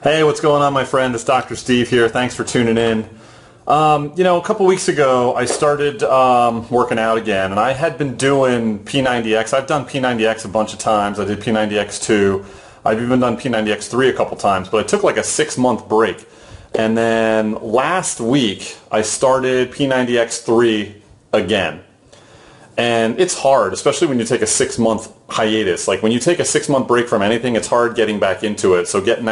Hey, what's going on, my friend? It's Dr. Steve here. Thanks for tuning in. A couple weeks ago, I started working out again, and I had been doing P90X. I've done P90X a bunch of times. I did P90X2. I've even done P90X3 a couple times, but I took like a 6-month break. And then last week, I started P90X3 again. And it's hard, especially when you take a 6-month hiatus. Like when you take a 6-month break from anything, it's hard getting back into it. So getting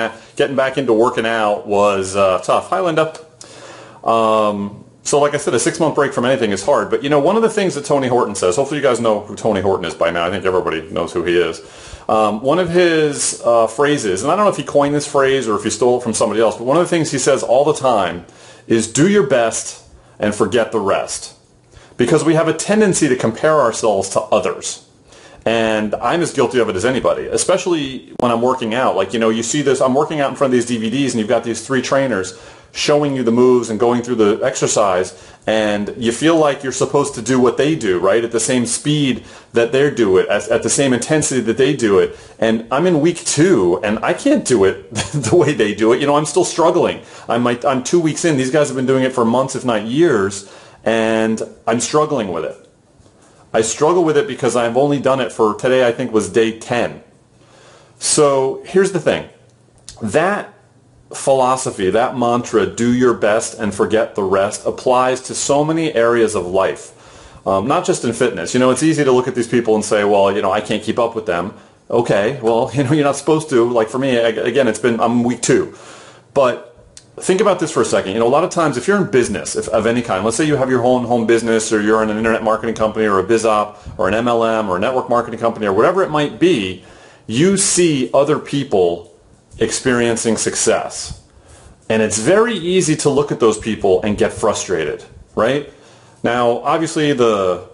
back into working out was tough. Hi, Linda. So like I said, a 6-month break from anything is hard. But one of the things that Tony Horton says, hopefully you guys know who Tony Horton is by now. I think everybody knows who he is. One of his phrases, and I don't know if he coined this phrase or if he stole it from somebody else, but one of the things he says all the time is do your best and forget the rest. Because we have a tendency to compare ourselves to others. And I'm as guilty of it as anybody, especially when I'm working out. Like, you see this, I'm working out in front of these DVDs and you've got these 3 trainers showing you the moves and going through the exercise, and you feel like you're supposed to do what they do, right? At the same speed that they do it, at the same intensity that they do it. And I'm in week 2 and I can't do it the way they do it. I'm still struggling. I'm 2 weeks in. These guys have been doing it for months, if not years. And I'm struggling with it. I struggle with it because I've only done it for today, I think was day 10. So here's the thing. That philosophy, that mantra, do your best and forget the rest, applies to so many areas of life. Not just in fitness. It's easy to look at these people and say, well, I can't keep up with them. Okay, well, you're not supposed to. Like for me, again, I'm week 2. But think about this for a second. A lot of times if you're in business of any kind, let's say you have your own home business or you're in an internet marketing company or a biz op or an MLM or a network marketing company or whatever it might be, you see other people experiencing success. And it's very easy to look at those people and get frustrated, right? Now, obviously the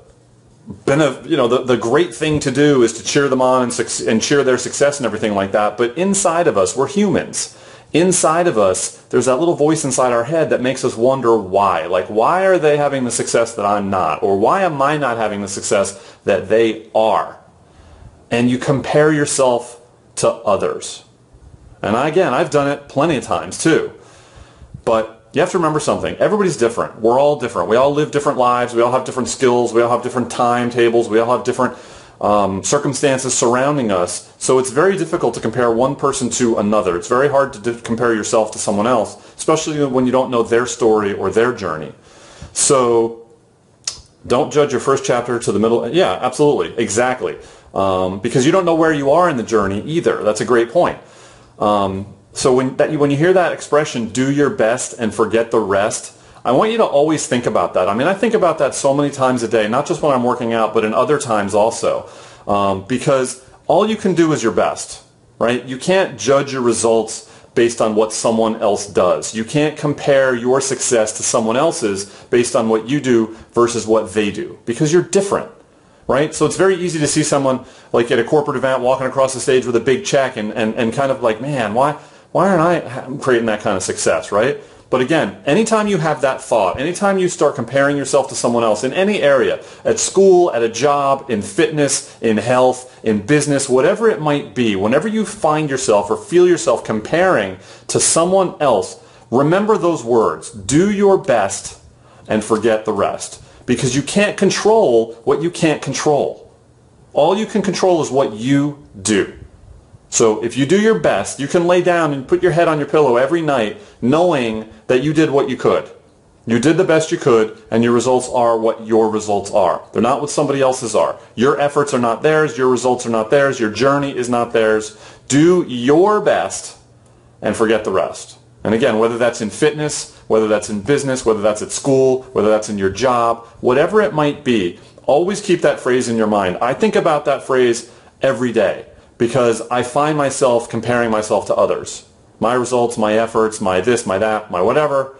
great thing to do is to cheer them on and cheer their success and everything like that. But inside of us, we're humans. Inside of us, there's that little voice inside our head that makes us wonder why. Like, why are they having the success that I'm not? Or why am I not having the success that they are? And you compare yourself to others. And again, I've done it plenty of times too. But you have to remember something. Everybody's different. We're all different. We all live different lives. We all have different skills. We all have different timetables. We all have different circumstances surrounding us. So it's very difficult to compare one person to another. It's very hard to compare yourself to someone else, especially when you don't know their story or their journey. So don't judge your first chapter to the middle. Yeah, absolutely. Exactly. Because you don't know where you are in the journey either. That's a great point. So when you hear that expression, do your best and forget the rest, I want you to always think about that. I think about that so many times a day, not just when I'm working out, but in other times also. Because all you can do is your best, right? You can't judge your results based on what someone else does. You can't compare your success to someone else's based on what you do versus what they do, because you're different, right? So it's very easy to see someone like at a corporate event walking across the stage with a big check and kind of like, man, why aren't I creating that kind of success, right? But again, anytime you have that thought, anytime you start comparing yourself to someone else in any area, at school, at a job, in fitness, in health, in business, whatever it might be, whenever you find yourself or feel yourself comparing to someone else, remember those words. Do your best and forget the rest. Because you can't control what you can't control. All you can control is what you do. So if you do your best, you can lay down and put your head on your pillow every night knowing that you did what you could. You did the best you could, and your results are what your results are. They're not what somebody else's are. Your efforts are not theirs. Your results are not theirs. Your journey is not theirs. Do your best and forget the rest. And again, whether that's in fitness, whether that's in business, whether that's at school, whether that's in your job, whatever it might be, always keep that phrase in your mind. I think about that phrase every day, because I find myself comparing myself to others. My results, my efforts, my this, my that, my whatever.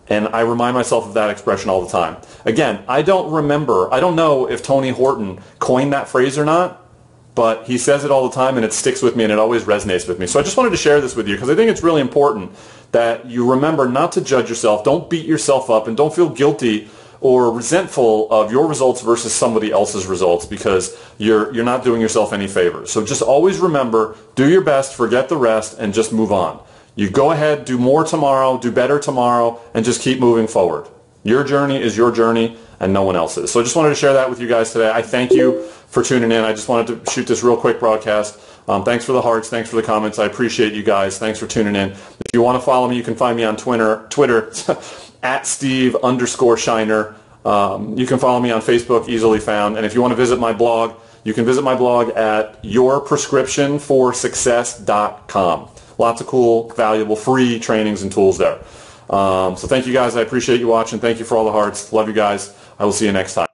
And I remind myself of that expression all the time. Again, I don't know if Tony Horton coined that phrase or not, but he says it all the time and it sticks with me and it always resonates with me. So I just wanted to share this with you because I think it's really important that you remember not to judge yourself. Don't beat yourself up and don't feel guilty or resentful of your results versus somebody else's results, because you're not doing yourself any favors. So just always remember, do your best, forget the rest, and just move on. You go ahead, do more tomorrow, do better tomorrow, and just keep moving forward. Your journey is your journey and no one else's. So I just wanted to share that with you guys today. I thank you for tuning in. I just wanted to shoot this real quick broadcast. Thanks for the hearts. Thanks for the comments. I appreciate you guys. Thanks for tuning in. If you want to follow me, you can find me on Twitter at Steve_Shiner. You can follow me on Facebook, easily found. And if you want to visit my blog, you can visit my blog at yourprescriptionforsuccess.com. Lots of cool, valuable, free trainings and tools there. So thank you guys. I appreciate you watching. Thank you for all the hearts. Love you guys. I will see you next time.